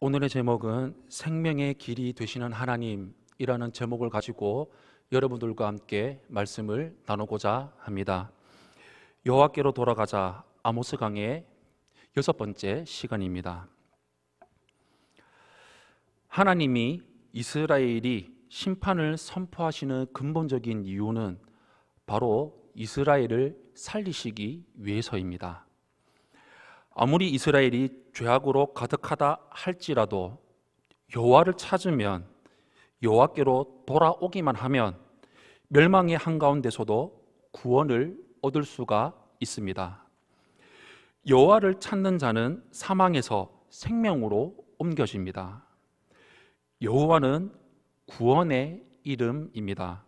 오늘의 제목은 생명의 길이 되시는 하나님이라는 제목을 가지고 여러분들과 함께 말씀을 나누고자 합니다. 여호와께로 돌아가자 아모스 강의 6번째 시간입니다. 하나님이 이스라엘이 심판을 선포하시는 근본적인 이유는 바로 이스라엘을 살리시기 위해서입니다. 아무리 이스라엘이 죄악으로 가득하다 할지라도 여호와를 찾으면, 여호와께로 돌아오기만 하면 멸망의 한가운데서도 구원을 얻을 수가 있습니다. 여호와를 찾는 자는 사망에서 생명으로 옮겨집니다. 여호와는 구원의 이름입니다.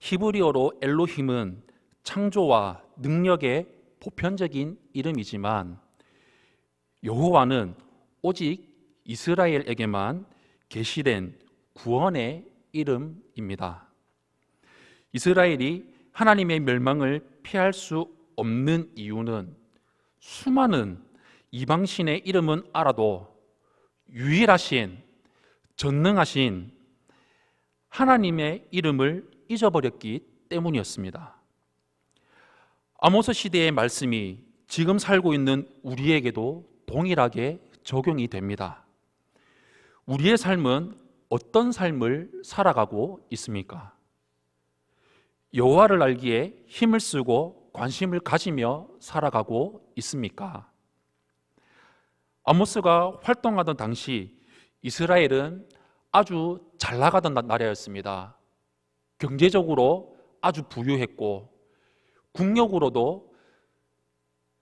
히브리어로 엘로힘은 창조와 능력의 보편적인 이름이지만 여호와는 오직 이스라엘에게만 계시된 구원의 이름입니다. 이스라엘이 하나님의 멸망을 피할 수 없는 이유는 수많은 이방신의 이름은 알아도 유일하신, 전능하신 하나님의 이름을 잊어버렸기 때문이었습니다. 아모스 시대의 말씀이 지금 살고 있는 우리에게도 동일하게 적용이 됩니다. 우리의 삶은 어떤 삶을 살아가고 있습니까? 여호와를 알기에 힘을 쓰고 관심을 가지며 살아가고 있습니까? 아모스가 활동하던 당시 이스라엘은 아주 잘 나가던 나라였습니다. 경제적으로 아주 부유했고 국력으로도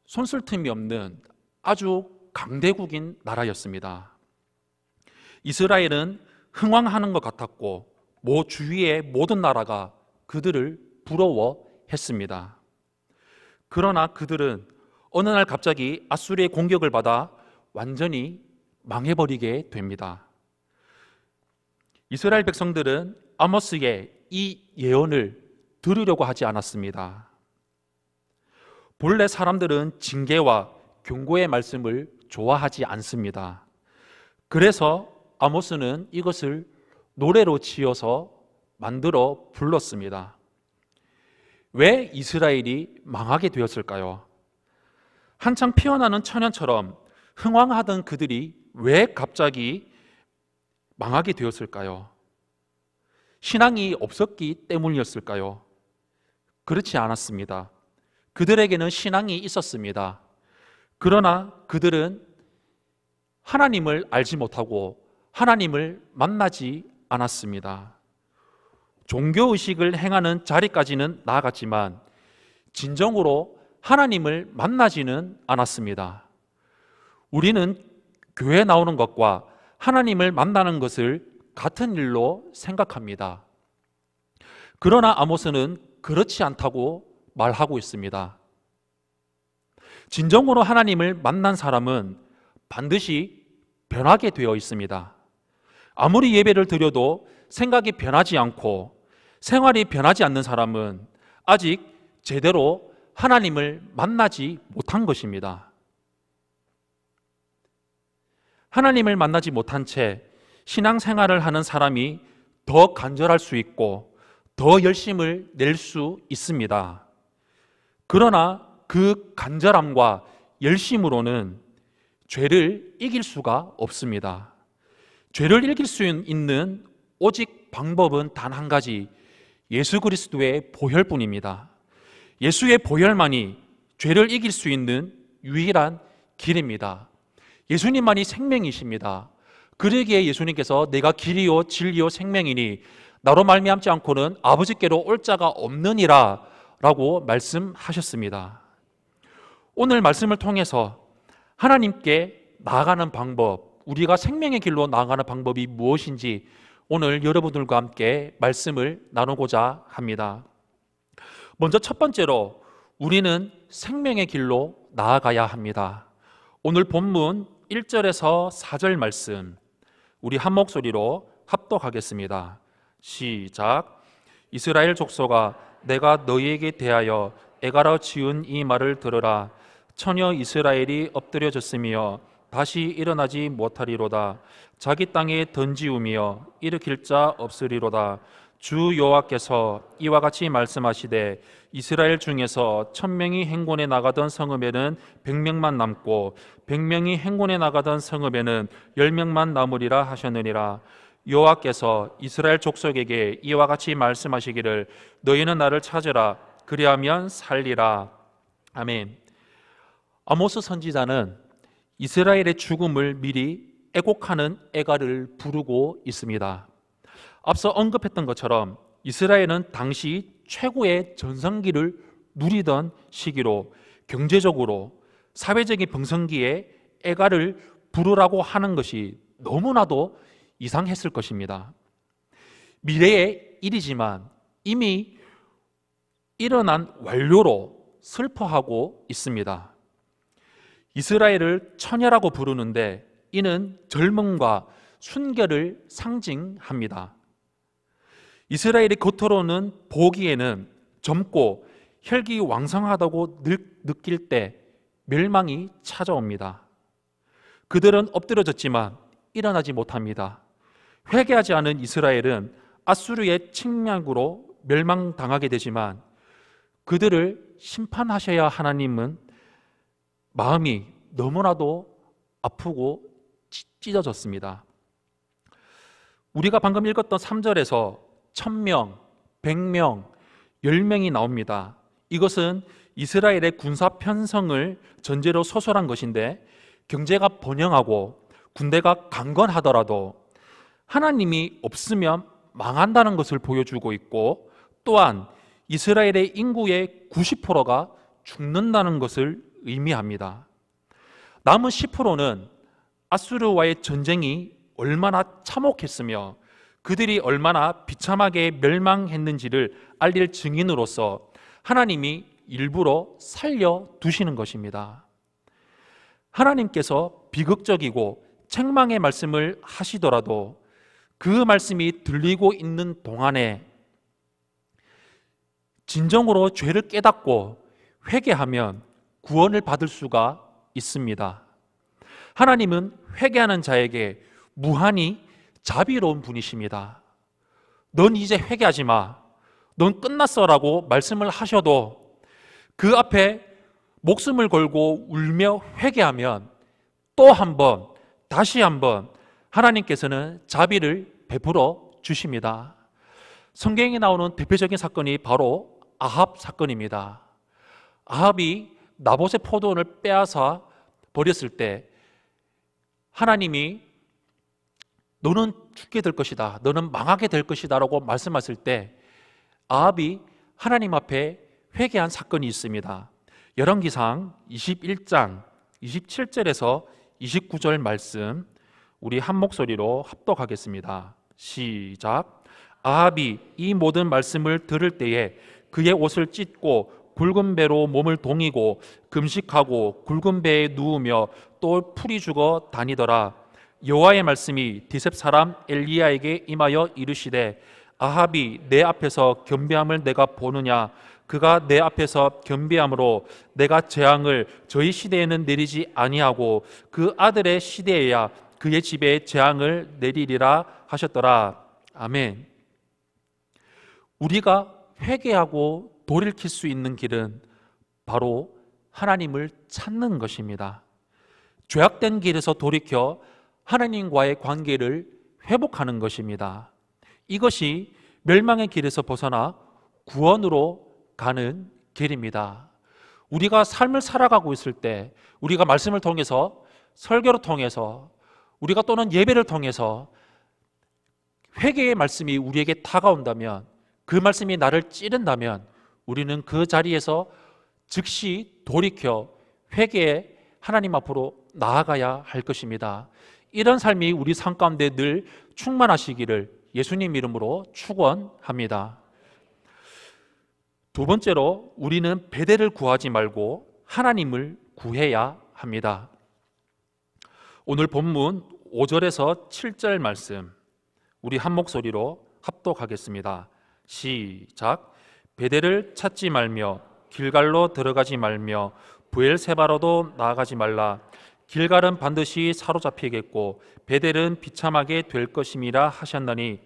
손쓸 틈이 없는 아주 강대국인 나라였습니다. 이스라엘은 흥왕하는 것 같았고 주위의 모든 나라가 그들을 부러워했습니다. 그러나 그들은 어느 날 갑자기 아수르의 공격을 받아 완전히 망해버리게 됩니다. 이스라엘 백성들은 아모스의 이 예언을 들으려고 하지 않았습니다. 본래 사람들은 징계와 경고의 말씀을 좋아하지 않습니다. 그래서 아모스는 이것을 노래로 지어서 만들어 불렀습니다. 왜 이스라엘이 망하게 되었을까요? 한창 피어나는 처녀처럼 흥왕하던 그들이 왜 갑자기 망하게 되었을까요? 신앙이 없었기 때문이었을까요? 그렇지 않았습니다. 그들에게는 신앙이 있었습니다. 그러나 그들은 하나님을 알지 못하고 하나님을 만나지 않았습니다. 종교의식을 행하는 자리까지는 나아갔지만 진정으로 하나님을 만나지는 않았습니다. 우리는 교회에 나오는 것과 하나님을 만나는 것을 같은 일로 생각합니다. 그러나 아모스는 그렇지 않다고 말하고 있습니다. 진정으로 하나님을 만난 사람은 반드시 변하게 되어 있습니다. 아무리 예배를 드려도 생각이 변하지 않고 생활이 변하지 않는 사람은 아직 제대로 하나님을 만나지 못한 것입니다. 하나님을 만나지 못한 채 신앙생활을 하는 사람이 더 간절할 수 있고 더 열심을 낼 수 있습니다. 그러나 그 간절함과 열심으로는 죄를 이길 수가 없습니다. 죄를 이길 수 있는 오직 방법은 단 한 가지, 예수 그리스도의 보혈뿐입니다. 예수의 보혈만이 죄를 이길 수 있는 유일한 길입니다. 예수님만이 생명이십니다. 그러기에 예수님께서 내가 길이요 진리요 생명이니 나로 말미암지 않고는 아버지께로 올 자가 없느니라 라고 말씀하셨습니다. 오늘 말씀을 통해서 하나님께 나아가는 방법, 우리가 생명의 길로 나아가는 방법이 무엇인지 오늘 여러분들과 함께 말씀을 나누고자 합니다. 먼저 첫 번째로 우리는 생명의 길로 나아가야 합니다. 오늘 본문 1절에서 4절 말씀 우리 한 목소리로 합독하겠습니다. 시작. 이스라엘 족속아, 내가 너희에게 대하여 애가라 지은 이 말을 들으라. 처녀 이스라엘이 엎드려졌으며 다시 일어나지 못하리로다. 자기 땅에 던지우며 일으킬 자 없으리로다. 주 여호와께서 이와 같이 말씀하시되 이스라엘 중에서 1000명이 행군에 나가던 성읍에는 100명만 남고 100명이 행군에 나가던 성읍에는 10명만 남으리라 하셨느니라. 여호와께서 이스라엘 족속에게 이와 같이 말씀하시기를 너희는 나를 찾으라 그리하면 살리라. 아멘. 아모스 선지자는 이스라엘의 죽음을 미리 애곡하는 애가를 부르고 있습니다. 앞서 언급했던 것처럼 이스라엘은 당시 최고의 전성기를 누리던 시기로 경제적으로 사회적인 병성기에 애가를 부르라고 하는 것이 너무나도 이상했을 것입니다. 미래의 일이지만 이미 일어난 완료로 슬퍼하고 있습니다. 이스라엘을 처녀라고 부르는데 이는 젊음과 순결을 상징합니다. 이스라엘이 겉으로는 보기에는 젊고 혈기왕성하다고 느낄 때 멸망이 찾아옵니다. 그들은 엎드려졌지만 일어나지 못합니다. 회개하지 않은 이스라엘은 아수르의 침략으로 멸망당하게 되지만 그들을 심판하셔야 하나님은 마음이 너무나도 아프고 찢어졌습니다. 우리가 방금 읽었던 3절에서 1000명, 100명, 10명이 나옵니다. 이것은 이스라엘의 군사 편성을 전제로 소설한 것인데 경제가 번영하고 군대가 강건하더라도 하나님이 없으면 망한다는 것을 보여주고 있고 또한 이스라엘의 인구의 90%가 죽는다는 것을 의미합니다. 남은 10%는 아수르와의 전쟁이 얼마나 참혹했으며 그들이 얼마나 비참하게 멸망했는지를 알릴 증인으로서 하나님이 일부러 살려두시는 것입니다. 하나님께서 비극적이고 책망의 말씀을 하시더라도 그 말씀이 들리고 있는 동안에 진정으로 죄를 깨닫고 회개하면 구원을 받을 수가 있습니다. 하나님은 회개하는 자에게 무한히 자비로운 분이십니다. 넌 이제 회개하지 마. 넌 끝났어라고 말씀을 하셔도 그 앞에 목숨을 걸고 울며 회개하면 또 한 번, 다시 한번 하나님께서는 자비를 베풀어 주십니다. 성경에 나오는 대표적인 사건이 바로 아합 사건입니다. 아합이 나봇의 포도원을 빼앗아 버렸을 때 하나님이 너는 죽게 될 것이다, 너는 망하게 될 것이다 라고 말씀하실 때 아합이 하나님 앞에 회개한 사건이 있습니다. 열왕기상 21장 27절에서 29절 말씀 우리 한 목소리로 합독하겠습니다. 시작. 아합이 이 모든 말씀을 들을 때에 그의 옷을 찢고 굵은 배로 몸을 동이고 금식하고 굵은 배에 누우며 또 풀이 죽어 다니더라. 여호와의 말씀이 디셉 사람 엘리야에게 임하여 이르시되 아합이 내 앞에서 겸비함을 내가 보느냐? 그가 내 앞에서 겸비함으로 내가 재앙을 저희 시대에는 내리지 아니하고 그 아들의 시대에야 그의 집에 재앙을 내리리라 하셨더라. 아멘. 우리가 회개하고 돌이킬 수 있는 길은 바로 하나님을 찾는 것입니다. 죄악된 길에서 돌이켜 하나님과의 관계를 회복하는 것입니다. 이것이 멸망의 길에서 벗어나 구원으로 가는 길입니다. 우리가 삶을 살아가고 있을 때 우리가 말씀을 통해서 설교를 통해서 우리가 또는 예배를 통해서 회개의 말씀이 우리에게 다가온다면 그 말씀이 나를 찌른다면 우리는 그 자리에서 즉시 돌이켜 회개의 하나님 앞으로 나아가야 할 것입니다. 이런 삶이 우리 삶 가운데 늘 충만하시기를 예수님 이름으로 축원합니다. 두 번째로 우리는 베델을 구하지 말고 하나님을 구해야 합니다. 오늘 본문 5절에서 7절 말씀 우리 한 목소리로 합독하겠습니다. 시작. 베델을 찾지 말며 길갈로 들어가지 말며 브엘세바로도 나아가지 말라. 길갈은 반드시 사로잡히겠고 베델은 비참하게 될 것임이라 하셨나니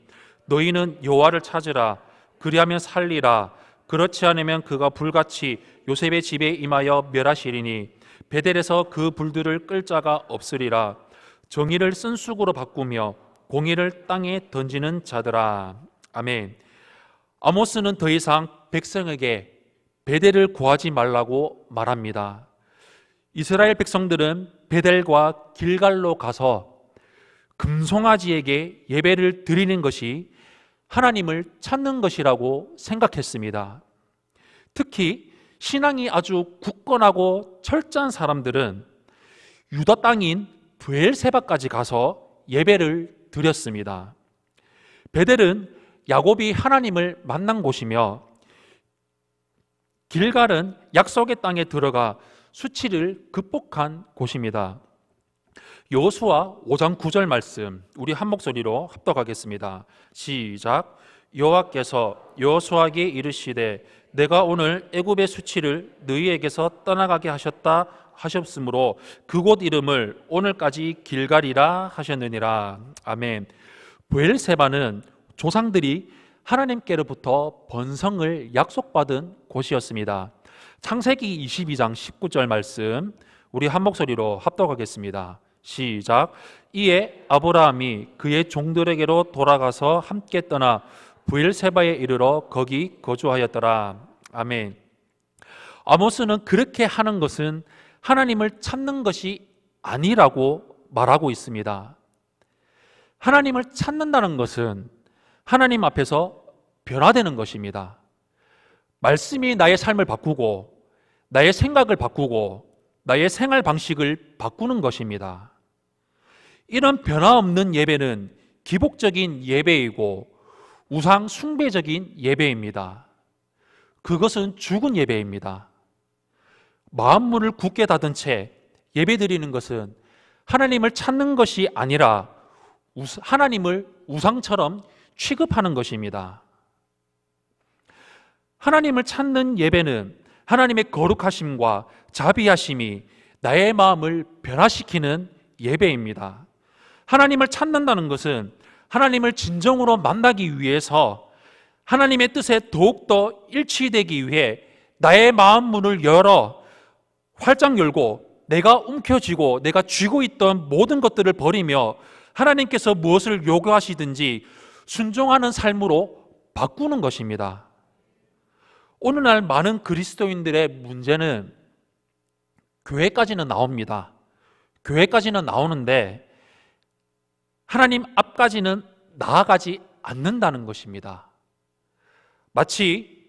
너희는 여호와를 찾으라. 그리하면 살리라. 그렇지 않으면 그가 불같이 요셉의 집에 임하여 멸하시리니 베델에서 그 불들을 끌 자가 없으리라. 정의를 쓴쑥으로 바꾸며 공의를 땅에 던지는 자들아. 아멘. 아모스는 더 이상 백성에게 베델을 구하지 말라고 말합니다. 이스라엘 백성들은 베델과 길갈로 가서 금송아지에게 예배를 드리는 것이 하나님을 찾는 것이라고 생각했습니다. 특히 신앙이 아주 굳건하고 철저한 사람들은 유다 땅인 브엘세바까지 가서 예배를 드렸습니다. 베델은 야곱이 하나님을 만난 곳이며 길갈은 약속의 땅에 들어가 수치를 극복한 곳입니다. 여호수아 5장 9절 말씀 우리 한 목소리로 합독하겠습니다. 시작. 여호와께서 여호수아에게 이르시되 내가 오늘 애굽의 수치를 너희에게서 떠나가게 하셨다 하셨으므로 그곳 이름을 오늘까지 길갈이라 하셨느니라. 아멘. 브엘세바는 조상들이 하나님께로부터 번성을 약속받은 곳이었습니다. 창세기 22장 19절 말씀 우리 한 목소리로 합독하겠습니다. 시작. 이에 아브라함이 그의 종들에게로 돌아가서 함께 떠나 브엘세바에 이르러 거기 거주하였더라. 아멘. 아모스는 그렇게 하는 것은 하나님을 찾는 것이 아니라고 말하고 있습니다. 하나님을 찾는다는 것은 하나님 앞에서 변화되는 것입니다. 말씀이 나의 삶을 바꾸고 나의 생각을 바꾸고 나의 생활 방식을 바꾸는 것입니다. 이런 변화 없는 예배는 기복적인 예배이고 우상 숭배적인 예배입니다. 그것은 죽은 예배입니다. 마음문을 굳게 닫은 채 예배드리는 것은 하나님을 찾는 것이 아니라 하나님을 우상처럼 취급하는 것입니다. 하나님을 찾는 예배는 하나님의 거룩하심과 자비하심이 나의 마음을 변화시키는 예배입니다. 하나님을 찾는다는 것은 하나님을 진정으로 만나기 위해서 하나님의 뜻에 더욱더 일치되기 위해 나의 마음 문을 열어 활짝 열고 내가 움켜쥐고 내가 쥐고 있던 모든 것들을 버리며 하나님께서 무엇을 요구하시든지 순종하는 삶으로 바꾸는 것입니다. 오늘날 많은 그리스도인들의 문제는 교회까지는 나옵니다. 교회까지는 나오는데 하나님 앞까지는 나아가지 않는다는 것입니다. 마치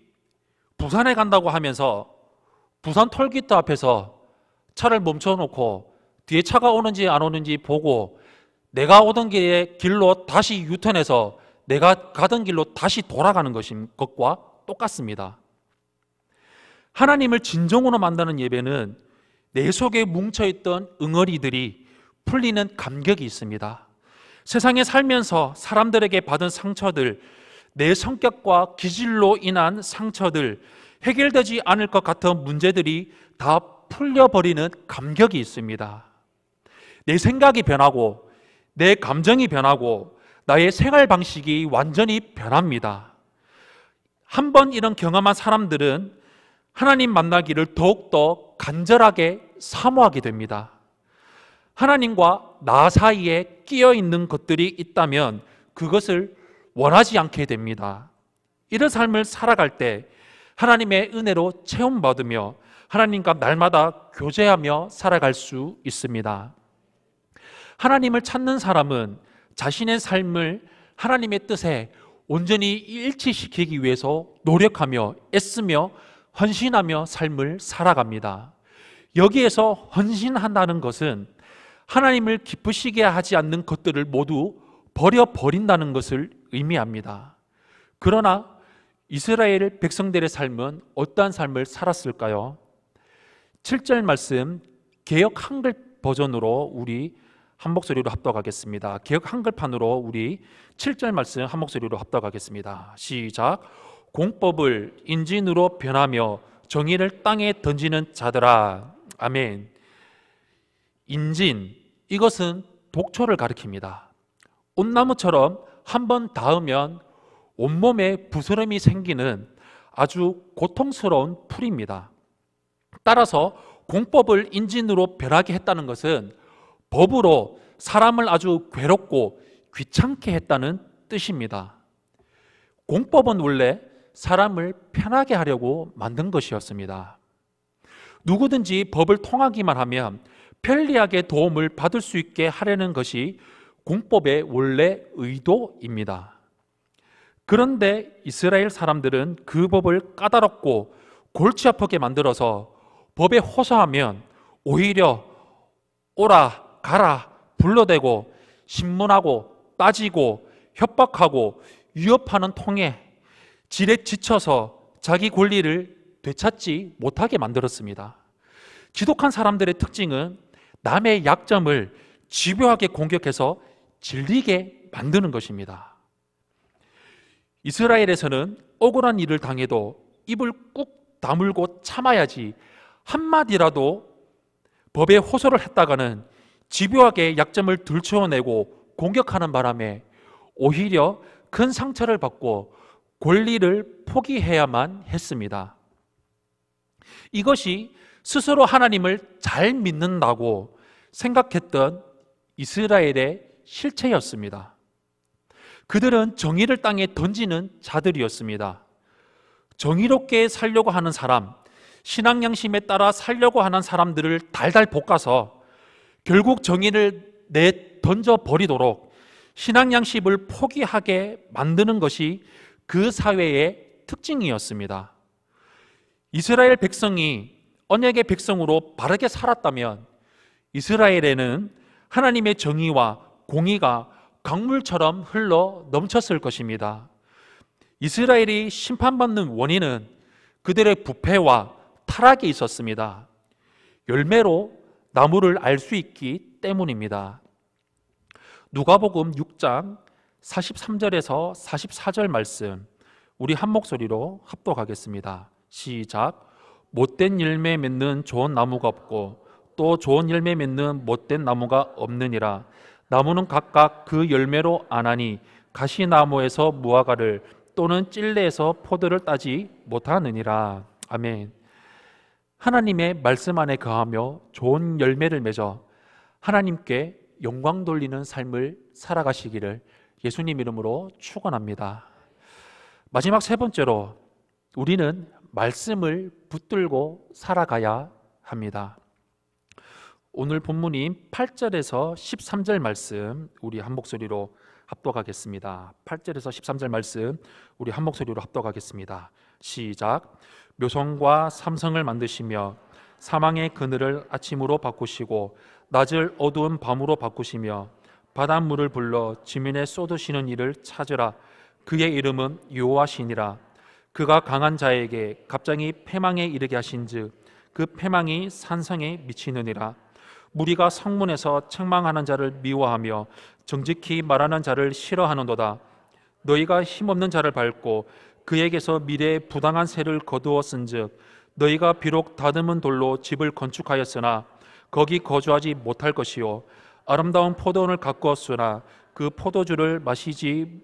부산에 간다고 하면서 부산 톨게이트 앞에서 차를 멈춰놓고 뒤에 차가 오는지 안 오는지 보고 내가 오던 길로 다시 유턴해서 내가 가던 길로 다시 돌아가는 것과 똑같습니다. 하나님을 진정으로 만나는 예배는 내 속에 뭉쳐있던 응어리들이 풀리는 감격이 있습니다. 세상에 살면서 사람들에게 받은 상처들, 내 성격과 기질로 인한 상처들, 해결되지 않을 것 같은 문제들이 다 풀려버리는 감격이 있습니다. 내 생각이 변하고 내 감정이 변하고 나의 생활 방식이 완전히 변합니다. 한번 이런 경험한 사람들은 하나님 만나기를 더욱더 간절하게 사모하게 됩니다. 하나님과 나 사이에 끼어 있는 것들이 있다면 그것을 원하지 않게 됩니다. 이런 삶을 살아갈 때 하나님의 은혜로 체험받으며 하나님과 날마다 교제하며 살아갈 수 있습니다. 하나님을 찾는 사람은 자신의 삶을 하나님의 뜻에 온전히 일치시키기 위해서 노력하며 애쓰며 헌신하며 삶을 살아갑니다. 여기에서 헌신한다는 것은 하나님을 기쁘시게 하지 않는 것들을 모두 버려버린다는 것을 의미합니다. 그러나 이스라엘 백성들의 삶은 어떠한 삶을 살았을까요? 7절 말씀 개역 한글 버전으로 우리 한 목소리로 합독하겠습니다. 개역 한글판으로 우리 7절 말씀 한 목소리로 합독하겠습니다. 시작. 공법을 인진으로 변하며 정의를 땅에 던지는 자들아. 아멘. 인진, 이것은 독초를 가리킵니다. 온나무처럼 한번 닿으면 온몸에 부스럼이 생기는 아주 고통스러운 풀입니다. 따라서 공법을 인진으로 변하게 했다는 것은 법으로 사람을 아주 괴롭고 귀찮게 했다는 뜻입니다. 공법은 원래 사람을 편하게 하려고 만든 것이었습니다. 누구든지 법을 통하기만 하면 편리하게 도움을 받을 수 있게 하려는 것이 공법의 원래 의도입니다. 그런데 이스라엘 사람들은 그 법을 까다롭고 골치 아프게 만들어서 법에 호소하면 오히려 오라 가라 불러대고 신문하고 따지고 협박하고 위협하는 통에 질에 지쳐서 자기 권리를 되찾지 못하게 만들었습니다. 지독한 사람들의 특징은 남의 약점을 집요하게 공격해서 질리게 만드는 것입니다. 이스라엘에서는 억울한 일을 당해도 입을 꾹 다물고 참아야지 한마디라도 법에 호소를 했다가는 집요하게 약점을 들추어내고 공격하는 바람에 오히려 큰 상처를 받고 권리를 포기해야만 했습니다. 이것이 스스로 하나님을 잘 믿는다고 생각했던 이스라엘의 실체였습니다. 그들은 정의를 땅에 던지는 자들이었습니다. 정의롭게 살려고 하는 사람, 신앙 양심에 따라 살려고 하는 사람들을 달달 볶아서 결국 정의를 내던져 버리도록 신앙 양심을 포기하게 만드는 것이 그 사회의 특징이었습니다. 이스라엘 백성이 언약의 백성으로 바르게 살았다면 이스라엘에는 하나님의 정의와 공의가 강물처럼 흘러 넘쳤을 것입니다. 이스라엘이 심판받는 원인은 그들의 부패와 타락에 있었습니다. 열매로 나무를 알 수 있기 때문입니다. 누가복음 6장 43절에서 44절 말씀, 우리 한 목소리로 합독하겠습니다. 시작. 못된 열매 맺는 좋은 나무가 없고 또 좋은 열매 맺는 못된 나무가 없느니라. 나무는 각각 그 열매로 아나니 가시나무에서 무화과를 또는 찔레에서 포도를 따지 못하느니라. 아멘. 하나님의 말씀 안에 거하며 좋은 열매를 맺어 하나님께 영광 돌리는 삶을 살아가시기를 예수님 이름으로 축원합니다. 마지막 세 번째로 우리는 말씀을 붙들고 살아가야 합니다. 오늘 본문인 8절에서 13절 말씀 우리 한 목소리로 합독하겠습니다. 8절에서 13절 말씀 우리 한 목소리로 합독하겠습니다. 시작. 묘성과 삼성을 만드시며 사망의 그늘을 아침으로 바꾸시고 낮을 어두운 밤으로 바꾸시며 바닷물을 불러 지면에 쏟으시는 이를 찾으라. 그의 이름은 여호와시니라. 그가 강한 자에게 갑자기 패망에 이르게 하신즉 그 패망이 산성에 미치느니라. 무리가 성문에서 책망하는 자를 미워하며 정직히 말하는 자를 싫어하는도다. 너희가 힘없는 자를 밟고 그에게서 미래의 부당한 세를 거두었은즉 너희가 비록 다듬은 돌로 집을 건축하였으나 거기 거주하지 못할 것이요 아름다운 포도원을 가꾸었으나 그 포도주를 마시지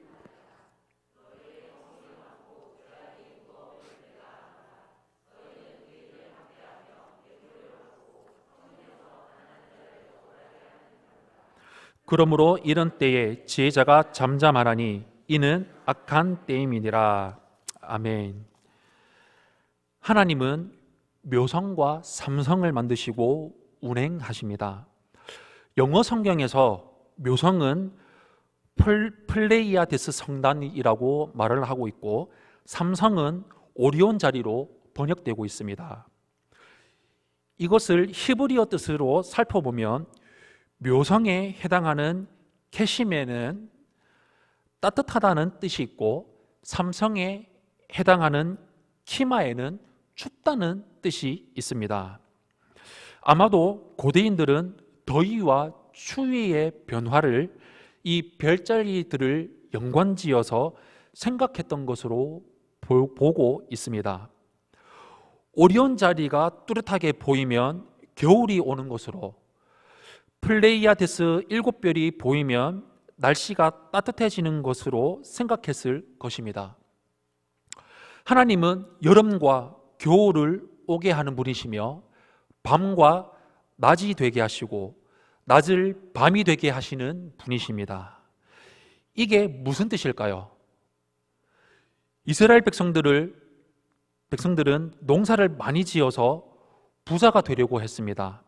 그러므로 이런 때에 지혜자가 잠잠하나니 이는 악한 때임이니라. 아멘. 하나님은 묘성과 삼성을 만드시고 운행하십니다. 영어 성경에서 묘성은 플레이아데스 성단이라고 말을 하고 있고 삼성은 오리온 자리로 번역되고 있습니다. 이것을 히브리어 뜻으로 살펴보면 묘성에 해당하는 캐시메는 따뜻하다는 뜻이 있고 삼성에 해당하는 키마에는 춥다는 뜻이 있습니다. 아마도 고대인들은 더위와 추위의 변화를 이 별자리들을 연관지어서 생각했던 것으로 보고 있습니다. 오리온 자리가 뚜렷하게 보이면 겨울이 오는 것으로, 플레이아데스 7별이 보이면 날씨가 따뜻해지는 것으로 생각했을 것입니다. 하나님은 여름과 겨울을 오게 하는 분이시며 밤과 낮이 되게 하시고 낮을 밤이 되게 하시는 분이십니다. 이게 무슨 뜻일까요? 이스라엘 백성들은 농사를 많이 지어서 부자가 되려고 했습니다.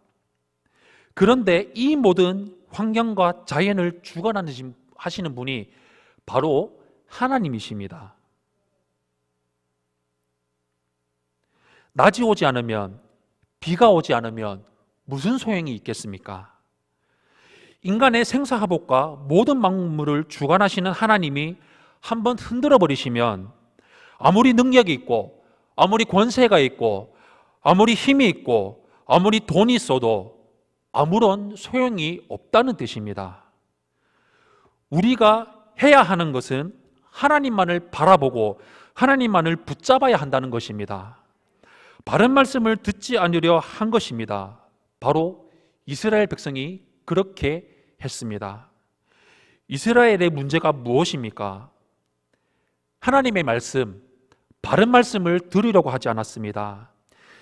그런데 이 모든 환경과 자연을 주관하시는 분이 바로 하나님이십니다. 낮이 오지 않으면, 비가 오지 않으면 무슨 소용이 있겠습니까? 인간의 생사화복과 모든 만물을 주관하시는 하나님이 한번 흔들어 버리시면 아무리 능력이 있고 아무리 권세가 있고 아무리 힘이 있고 아무리 돈이 있어도 아무런 소용이 없다는 뜻입니다. 우리가 해야 하는 것은 하나님만을 바라보고 하나님만을 붙잡아야 한다는 것입니다. 바른 말씀을 듣지 않으려 한 것입니다. 바로 이스라엘 백성이 그렇게 했습니다. 이스라엘의 문제가 무엇입니까? 하나님의 말씀, 바른 말씀을 들으려고 하지 않았습니다.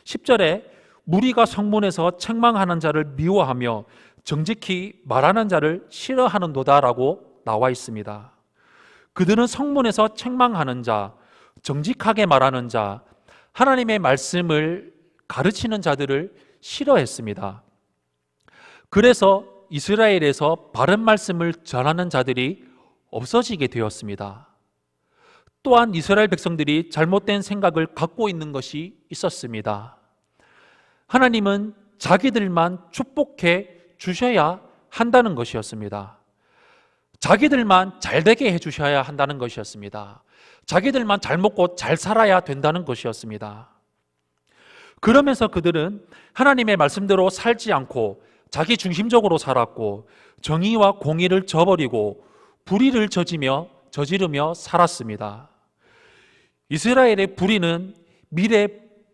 10절에 무리가 성문에서 책망하는 자를 미워하며 정직히 말하는 자를 싫어하는도다라고 나와 있습니다. 그들은 성문에서 책망하는 자, 정직하게 말하는 자, 하나님의 말씀을 가르치는 자들을 싫어했습니다. 그래서 이스라엘에서 바른 말씀을 전하는 자들이 없어지게 되었습니다. 또한 이스라엘 백성들이 잘못된 생각을 갖고 있는 것이 있었습니다. 하나님은 자기들만 축복해 주셔야 한다는 것이었습니다. 자기들만 잘되게 해주셔야 한다는 것이었습니다. 자기들만 잘 먹고 잘 살아야 된다는 것이었습니다. 그러면서 그들은 하나님의 말씀대로 살지 않고 자기 중심적으로 살았고 정의와 공의를 저버리고 불의를 저지르며 살았습니다. 이스라엘의 불의는 미래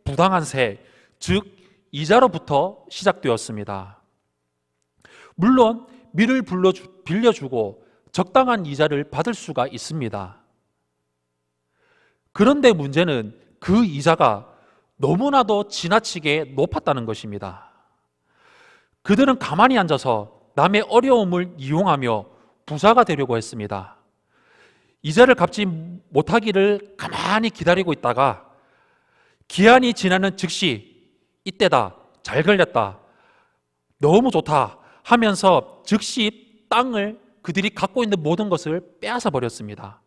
부당한 세, 즉 이자로부터 시작되었습니다. 물론 미를 빌려주고 적당한 이자를 받을 수가 있습니다. 그런데 문제는 그 이자가 너무나도 지나치게 높았다는 것입니다. 그들은 가만히 앉아서 남의 어려움을 이용하며 부자가 되려고 했습니다. 이자를 갚지 못하기를 가만히 기다리고 있다가 기한이 지나는 즉시 이때다, 잘 걸렸다, 너무 좋다 하면서 즉시 땅을 그들이 갖고 있는 모든 것을 빼앗아 버렸습니다.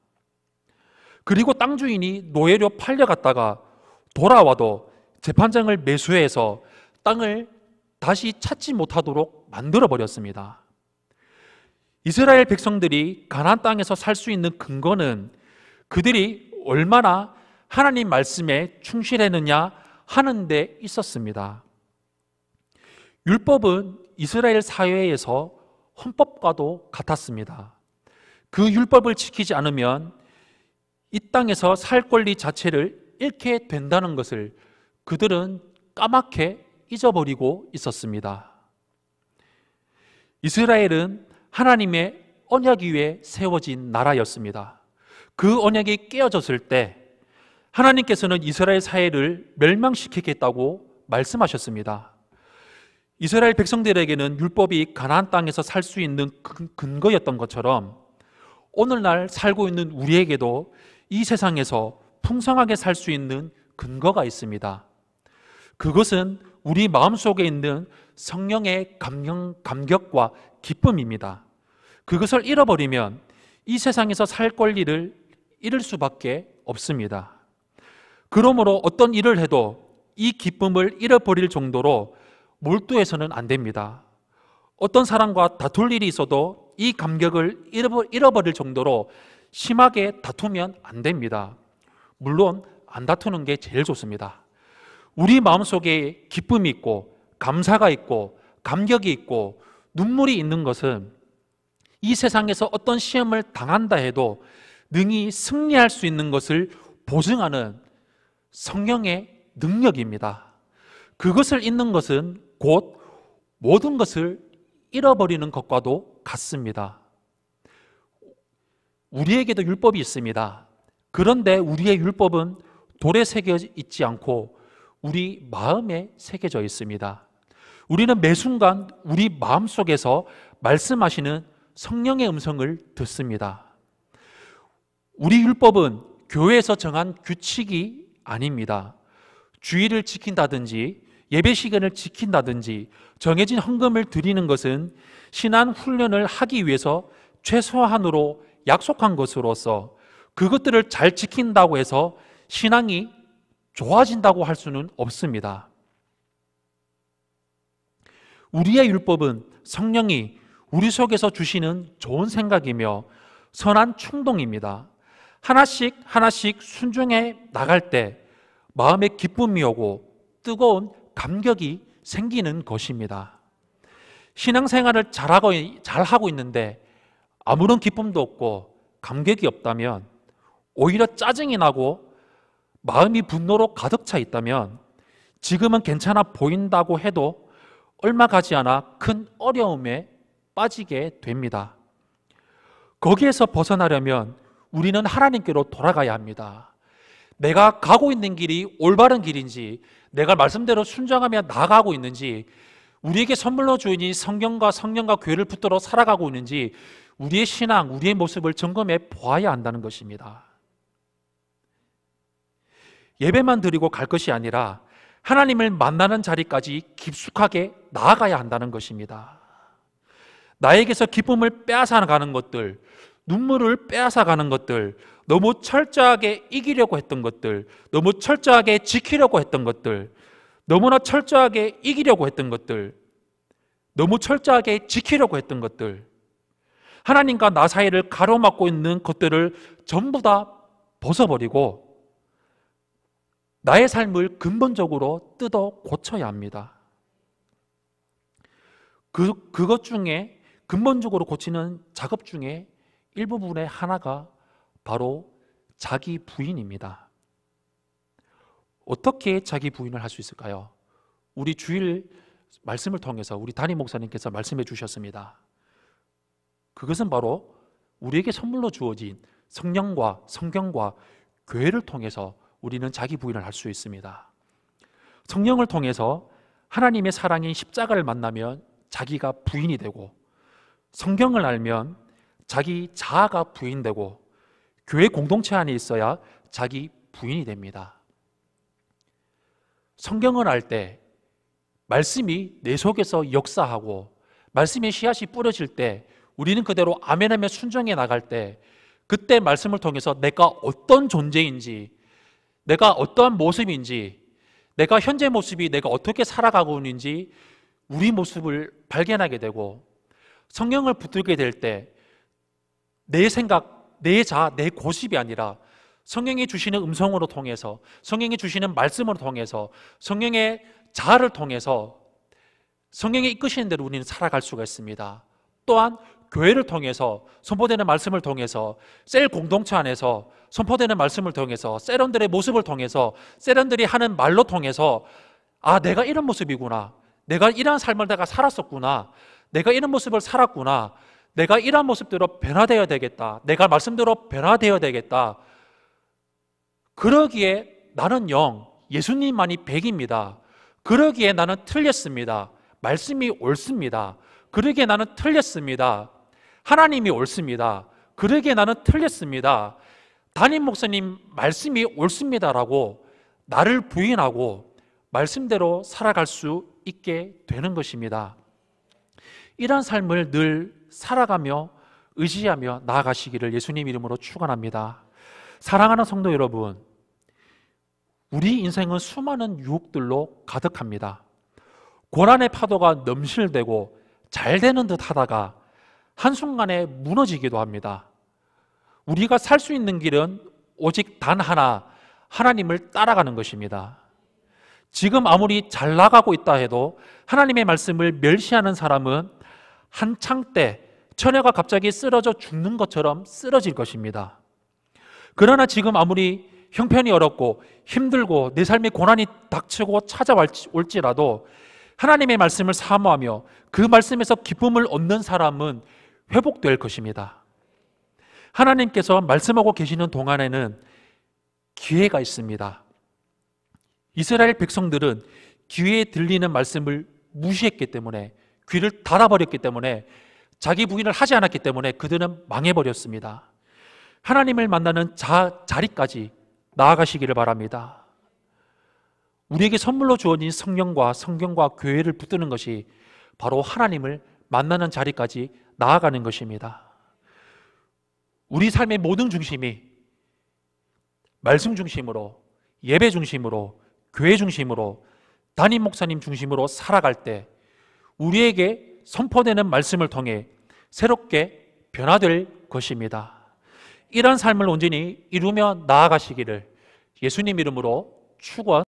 그리고 땅 주인이 노예로 팔려갔다가 돌아와도 재판장을 매수해서 땅을 다시 찾지 못하도록 만들어 버렸습니다. 이스라엘 백성들이 가나안 땅에서 살 수 있는 근거는 그들이 얼마나 하나님 말씀에 충실했느냐 하는 데 있었습니다. 율법은 이스라엘 사회에서 헌법과도 같았습니다. 그 율법을 지키지 않으면 이 땅에서 살 권리 자체를 잃게 된다는 것을 그들은 까맣게 잊어버리고 있었습니다. 이스라엘은 하나님의 언약 위에 세워진 나라였습니다. 그 언약이 깨어졌을 때 하나님께서는 이스라엘 사회를 멸망시키겠다고 말씀하셨습니다. 이스라엘 백성들에게는 율법이 가나안 땅에서 살 수 있는 근거였던 것처럼 오늘날 살고 있는 우리에게도 이 세상에서 풍성하게 살 수 있는 근거가 있습니다. 그것은 우리 마음속에 있는 성령의 감격과 기쁨입니다. 그것을 잃어버리면 이 세상에서 살 권리를 잃을 수밖에 없습니다. 그러므로 어떤 일을 해도 이 기쁨을 잃어버릴 정도로 몰두해서는 안 됩니다. 어떤 사람과 다툴 일이 있어도 이 감격을 잃어버릴 정도로 심하게 다투면 안 됩니다. 물론 안 다투는 게 제일 좋습니다. 우리 마음속에 기쁨이 있고 감사가 있고 감격이 있고 눈물이 있는 것은 이 세상에서 어떤 시험을 당한다 해도 능히 승리할 수 있는 것을 보증하는 성령의 능력입니다. 그것을 잃는 것은 곧 모든 것을 잃어버리는 것과도 같습니다. 우리에게도 율법이 있습니다. 그런데 우리의 율법은 돌에 새겨 있지 않고 우리 마음에 새겨져 있습니다. 우리는 매 순간 우리 마음속에서 말씀하시는 성령의 음성을 듣습니다. 우리 율법은 교회에서 정한 규칙이 아닙니다. 주의를 지킨다든지 예배 시간을 지킨다든지 정해진 헌금을 드리는 것은 신앙 훈련을 하기 위해서 최소한으로 약속한 것으로서 그것들을 잘 지킨다고 해서 신앙이 좋아진다고 할 수는 없습니다. 우리의 율법은 성령이 우리 속에서 주시는 좋은 생각이며 선한 충동입니다. 하나씩 하나씩 순종해 나갈 때 마음에 기쁨이 오고 뜨거운 감격이 생기는 것입니다. 신앙생활을 잘하고 있는데 아무런 기쁨도 없고 감격이 없다면, 오히려 짜증이 나고 마음이 분노로 가득 차 있다면 지금은 괜찮아 보인다고 해도 얼마 가지 않아 큰 어려움에 빠지게 됩니다. 거기에서 벗어나려면 우리는 하나님께로 돌아가야 합니다. 내가 가고 있는 길이 올바른 길인지, 내가 말씀대로 순종하며 나아가고 있는지, 우리에게 선물로 주어진 성경과 성령과 교회를 붙들어 살아가고 있는지 우리의 신앙, 우리의 모습을 점검해 보아야 한다는 것입니다. 예배만 드리고 갈 것이 아니라 하나님을 만나는 자리까지 깊숙하게 나아가야 한다는 것입니다. 나에게서 기쁨을 빼앗아가는 것들, 눈물을 빼앗아가는 것들, 너무 철저하게 이기려고 했던 것들, 너무 철저하게 지키려고 했던 것들, 너무나 철저하게 이기려고 했던 것들, 너무 철저하게 지키려고 했던 것들, 하나님과 나 사이를 가로막고 있는 것들을 전부 다 벗어버리고 나의 삶을 근본적으로 뜯어 고쳐야 합니다. 그것 중에 근본적으로 고치는 작업 중에 일부분의 하나가 바로 자기 부인입니다. 어떻게 자기 부인을 할 수 있을까요? 우리 주일 말씀을 통해서 우리 담임 목사님께서 말씀해 주셨습니다. 그것은 바로 우리에게 선물로 주어진 성령과 성경과 교회를 통해서 우리는 자기 부인을 할 수 있습니다. 성령을 통해서 하나님의 사랑인 십자가를 만나면 자기가 부인이 되고, 성경을 알면 자기 자아가 부인되고, 교회 공동체 안에 있어야 자기 부인이 됩니다. 성경을 알 때 말씀이 내 속에서 역사하고 말씀의 씨앗이 뿌려질 때 우리는 그대로 아멘하며 순종해 나갈 때, 그때 말씀을 통해서 내가 어떤 존재인지, 내가 어떠한 모습인지, 내가 현재 모습이 내가 어떻게 살아가고 있는지 우리 모습을 발견하게 되고, 성경을 붙들게 될 때 내 생각, 내 자아, 내 고집이 아니라 성령이 주시는 음성으로 통해서, 성령이 주시는 말씀으로 통해서, 성령의 자아를 통해서 성령이 이끄시는 대로 우리는 살아갈 수가 있습니다. 또한 교회를 통해서, 선포되는 말씀을 통해서, 셀 공동체 안에서 선포되는 말씀을 통해서, 셀원들의 모습을 통해서, 셀원들이 하는 말로 통해서, 아, 내가 이런 모습이구나, 내가 이러한 삶을 내가 살았었구나, 내가 이런 모습을 살았구나, 내가 이러한 모습대로 변화되어야 되겠다, 내가 말씀대로 변화되어야 되겠다. 그러기에 나는 0, 예수님만이 100입니다. 그러기에 나는 틀렸습니다. 말씀이 옳습니다. 그러기에 나는 틀렸습니다. 하나님이 옳습니다. 그러기에 나는 틀렸습니다. 담임 목사님 말씀이 옳습니다라고 나를 부인하고 말씀대로 살아갈 수 있게 되는 것입니다. 이런 삶을 늘 살아가며 의지하며 나아가시기를 예수님 이름으로 축원합니다. 사랑하는 성도 여러분, 우리 인생은 수많은 유혹들로 가득합니다. 고난의 파도가 넘실대고 잘 되는 듯 하다가 한순간에 무너지기도 합니다. 우리가 살 수 있는 길은 오직 단 하나, 하나님을 따라가는 것입니다. 지금 아무리 잘 나가고 있다 해도 하나님의 말씀을 멸시하는 사람은 한창 때 처녀가 갑자기 쓰러져 죽는 것처럼 쓰러질 것입니다. 그러나 지금 아무리 형편이 어렵고 힘들고 내 삶에 고난이 닥치고 찾아올지라도 하나님의 말씀을 사모하며 그 말씀에서 기쁨을 얻는 사람은 회복될 것입니다. 하나님께서 말씀하고 계시는 동안에는 기회가 있습니다. 이스라엘 백성들은 귀에 들리는 말씀을 무시했기 때문에, 귀를 닫아버렸기 때문에, 자기 부인을 하지 않았기 때문에 그들은 망해버렸습니다. 하나님을 만나는 자리까지 나아가시기를 바랍니다. 우리에게 선물로 주어진 성령과 성경과 교회를 붙드는 것이 바로 하나님을 만나는 자리까지 나아가는 것입니다. 우리 삶의 모든 중심이 말씀 중심으로, 예배 중심으로, 교회 중심으로, 담임 목사님 중심으로 살아갈 때 우리에게 선포되는 말씀을 통해 새롭게 변화될 것입니다. 이런 삶을 온전히 이루며 나아가시기를 예수님 이름으로 축원